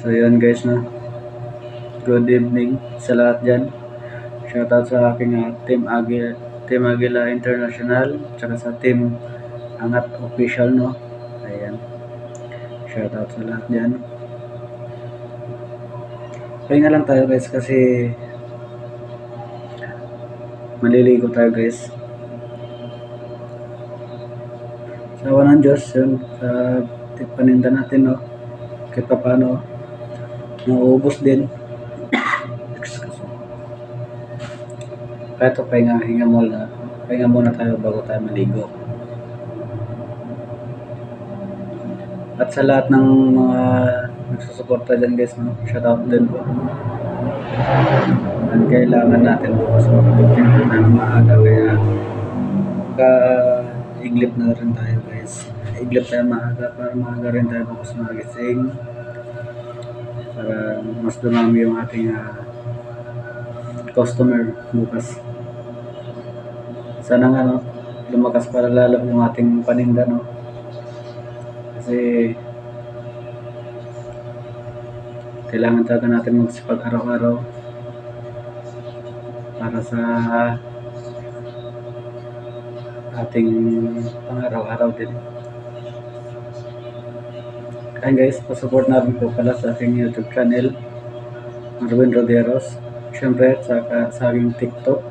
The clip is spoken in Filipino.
So yun guys, no, good evening sa lahat dyan. Shoutout sa aking Team Agila International, tsaka sa Team Angat Official, no. Ayan, shoutout sa lahat dyan. Pahinga lang tayo guys kasi maliligo tayo guys. Sa awa ng Diyos, yun, sa paninda natin, no, kahit pa paano nauubos din. Kaya ito, pahinga muna tayo bago tayo maligo. At sa lahat ng mga nagsusuporta dyan guys, no, shoutout din po. Ang kailangan natin bukas makapagtinda ng maaga, kaya iglip na rin tayo guys. Iglip tayo maaga para maaga rin tayo bukas magising, para mas dumami yung ating customer bukas. Sana nga, no, lumakas para lalo yung ating paninda, no, kasi kailangan talaga natin magsipag araw-araw para sa ating pang-araw-araw din. Kaya guys, pasupport natin po pala sa aking YouTube channel, Marvin Roderos. Siyempre sa aking TikTok,